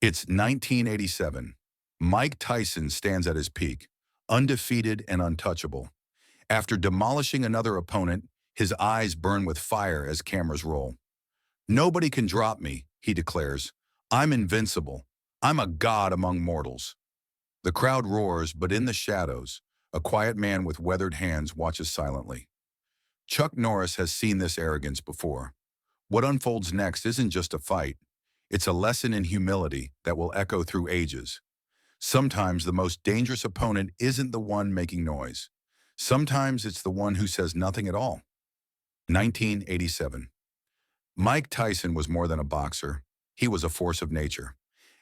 It's 1987. Mike Tyson stands at his peak, undefeated and untouchable. After demolishing another opponent, his eyes burn with fire as cameras roll. "Nobody can drop me," he declares. "I'm invincible. I'm a god among mortals." The crowd roars, but in the shadows, a quiet man with weathered hands watches silently. Chucknorris has seen this arrogance before. What unfolds next isn't just a fight. It's a lesson in humility that will echo through ages. Sometimes the most dangerous opponent isn't the one making noise. Sometimes it's the one who says nothing at all. 1987. Mike Tyson was more than a boxer. He was a force of nature.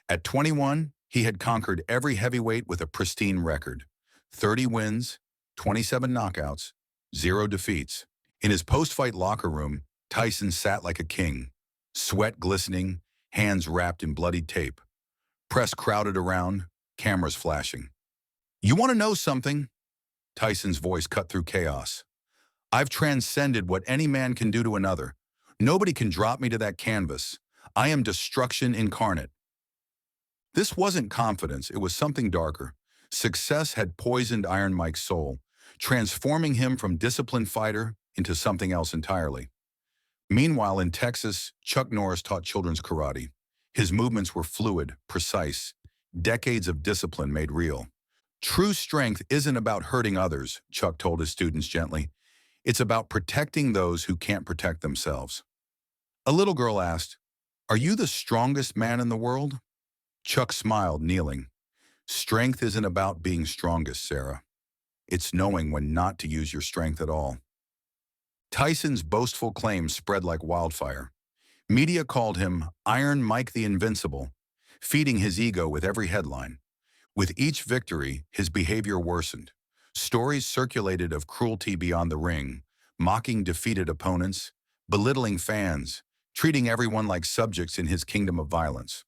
At 21, he had conquered every heavyweight with a pristine record. 30 wins, 27 knockouts, 0 defeats. In his post-fight locker room, Tyson sat like a king, sweat glistening, hands wrapped in bloodied tape. Press crowded around, cameras flashing. "You want to know something?" Tyson's voice cut through chaos. "I've transcended what any man can do to another. Nobody can drop me to that canvas. I am destruction incarnate." This wasn't confidence, it was something darker. Success had poisoned Iron Mike's soul, transforming him from disciplined fighter into something else entirely. Meanwhile, in Texas, Chucknorris taught children's karate. His movements were fluid, precise, decades of discipline made real. "True strength isn't about hurting others," Chuck told his students gently. "It's about protecting those who can't protect themselves." A little girl asked, "Are you the strongest man in the world?" Chuck smiled, kneeling. "Strength isn't about being strongest, Sarah. It's knowing when not to use your strength at all." Tyson's boastful claims spread like wildfire. Media called him Iron Mike the Invincible, feeding his ego with every headline. With each victory, his behavior worsened. Stories circulated of cruelty beyond the ring, mocking defeated opponents, belittling fans, treating everyone like subjects in his kingdom of violence.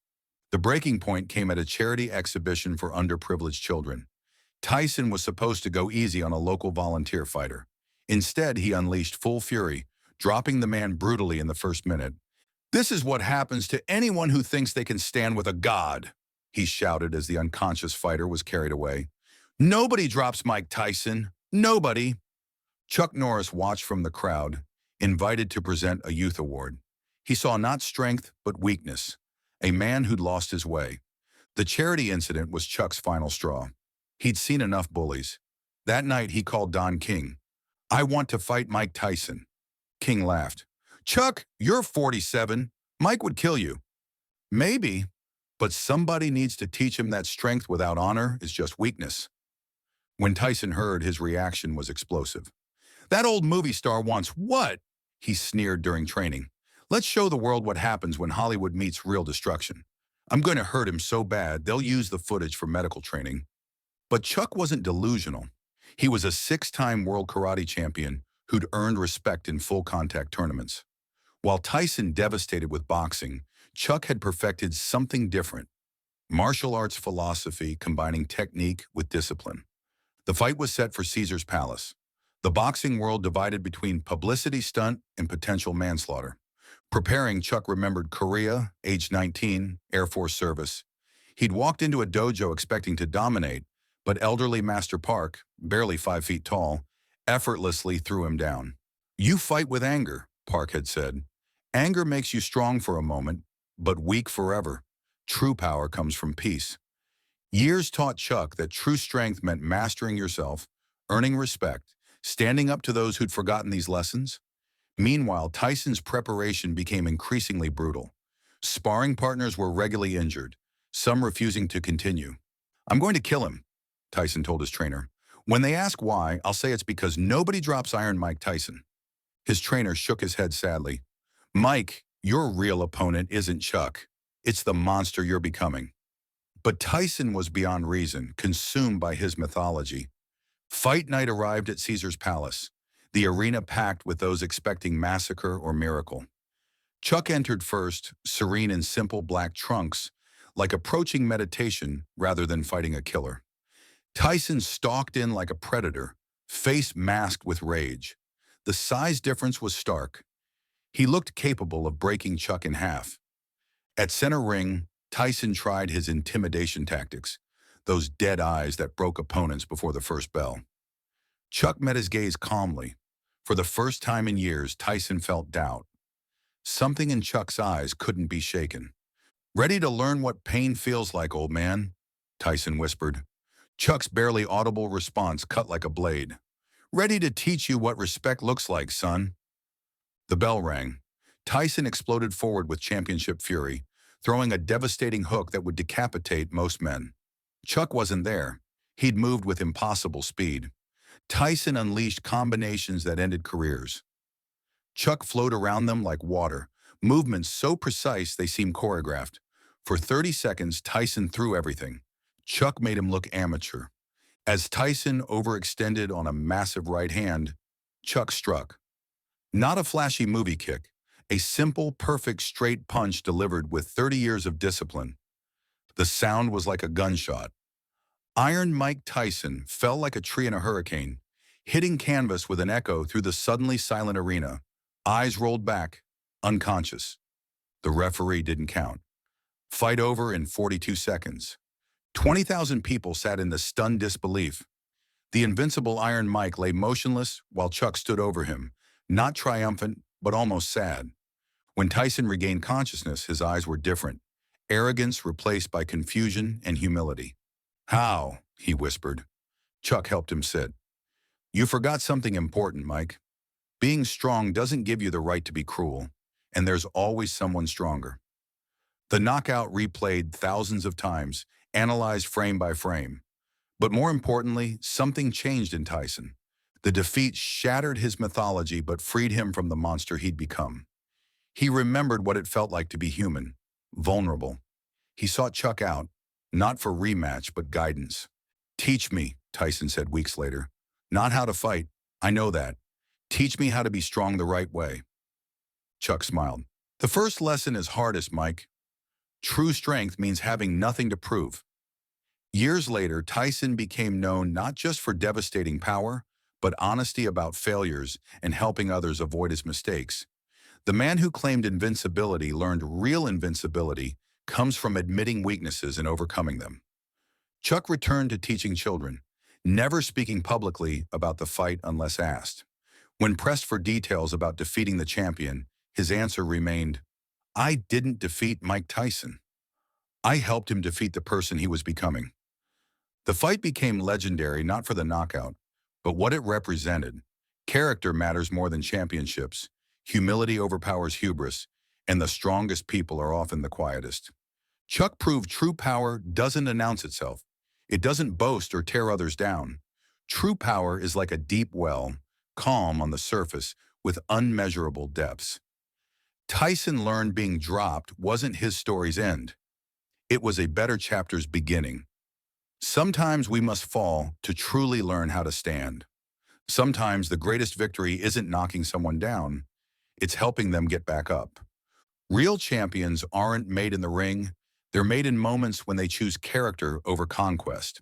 The breaking point came at a charity exhibition for underprivileged children. Tyson was supposed to go easy on a local volunteer fighter. Instead, he unleashed full fury, dropping the man brutally in the first minute. "This is what happens to anyone who thinks they can stand with a god," he shouted as the unconscious fighter was carried away. "Nobody drops Mike Tyson. Nobody." Chucknorris watched from the crowd, invited to present a youth award. He saw not strength, but weakness. A man who'd lost his way. The charity incident was Chuck's final straw. He'd seen enough bullies. That night, he called Don King. "I want to fight Mike Tyson." King laughed. "Chuck, you're 47. Mike would kill you." "Maybe, but somebody needs to teach him that strength without honor is just weakness." When Tyson heard, his reaction was explosive. "That old movie star wants what?" he sneered during training. "Let's show the world what happens when Hollywood meets real destruction. I'm going to hurt him so bad they'll use the footage for medical training." But Chuck wasn't delusional. He was a 6-time world karate champion who'd earned respect in full-contact tournaments. While Tyson devastated with boxing, Chuck had perfected something different. Martial arts philosophy combining technique with discipline. The fight was set for Caesar's Palace. The boxing world divided between publicity stunt and potential manslaughter. Preparing, Chuck remembered Korea, age 19, Air Force service. He'd walked into a dojo expecting to dominate, but elderly Master Park, barely 5 feet tall, effortlessly threw him down. "You fight with anger," Park had said. "Anger makes you strong for a moment, but weak forever. True power comes from peace." Years taught Chuck that true strength meant mastering yourself, earning respect, standing up to those who'd forgotten these lessons. Meanwhile, Tyson's preparation became increasingly brutal. Sparring partners were regularly injured, some refusing to continue. "I'm going to kill him," Tyson told his trainer. "When they ask why, I'll say it's because nobody drops Iron Mike Tyson." His trainer shook his head sadly. "Mike, your real opponent isn't Chuck. It's the monster you're becoming." But Tyson was beyond reason, consumed by his mythology. Fight night arrived at Caesar's Palace, the arena packed with those expecting massacre or miracle. Chuck entered first, serene in simple black trunks, like approaching meditation rather than fighting a killer. Tyson stalked in like a predator, face masked with rage. The size difference was stark. He looked capable of breaking Chuck in half. At center ring, Tyson tried his intimidation tactics, those dead eyes that broke opponents before the first bell. Chuck met his gaze calmly. For the first time in years, Tyson felt doubt. Something in Chuck's eyes couldn't be shaken. "Ready to learn what pain feels like, old man?" Tyson whispered. Chuck's barely audible response cut like a blade. "Ready to teach you what respect looks like, son." The bell rang. Tyson exploded forward with championship fury, throwing a devastating hook that would decapitate most men. Chuck wasn't there. He'd moved with impossible speed. Tyson unleashed combinations that ended careers. Chuck flowed around them like water, movements so precise they seemed choreographed. For 30 seconds, Tyson threw everything. Chuck made him look amateur. As Tyson overextended on a massive right hand, Chuck struck. Not a flashy movie kick, a simple, perfect straight punch delivered with 30 years of discipline. The sound was like a gunshot. Iron Mike Tyson fell like a tree in a hurricane, hitting canvas with an echo through the suddenly silent arena. Eyes rolled back, unconscious. The referee didn't count. Fight over in 42 seconds. 20,000 people sat in the stunned disbelief. The invincible Iron Mike lay motionless while Chuck stood over him, not triumphant, but almost sad. When Tyson regained consciousness, his eyes were different. Arrogance replaced by confusion and humility. "How?" he whispered. Chuck helped him sit. "You forgot something important, Mike. Being strong doesn't give you the right to be cruel, and there's always someone stronger." The knockout replayed thousands of times, analyzed frame by frame. But more importantly, something changed in Tyson. The defeat shattered his mythology but freed him from the monster he'd become. He remembered what it felt like to be human, vulnerable. He sought Chuck out, not for rematch but guidance. "Teach me," Tyson said weeks later. "Not how to fight, I know that. Teach me how to be strong the right way." Chuck smiled. "The first lesson is hardest, Mike. True strength means having nothing to prove." Years later, Tyson became known not just for devastating power, but honesty about failures and helping others avoid his mistakes. The man who claimed invincibility learned real invincibility comes from admitting weaknesses and overcoming them. Chuck returned to teaching children, never speaking publicly about the fight unless asked. When pressed for details about defeating the champion, his answer remained, "I didn't defeat Mike Tyson. I helped him defeat the person he was becoming." The fight became legendary not for the knockout, but what it represented. Character matters more than championships. Humility overpowers hubris, and the strongest people are often the quietest. Chuck proved true power doesn't announce itself. It doesn't boast or tear others down. True power is like a deep well, calm on the surface with unmeasurable depths. Tyson learned being dropped wasn't his story's end. It was a better chapter's beginning. Sometimes we must fall to truly learn how to stand. Sometimes the greatest victory isn't knocking someone down, it's helping them get back up. Real champions aren't made in the ring, they're made in moments when they choose character over conquest.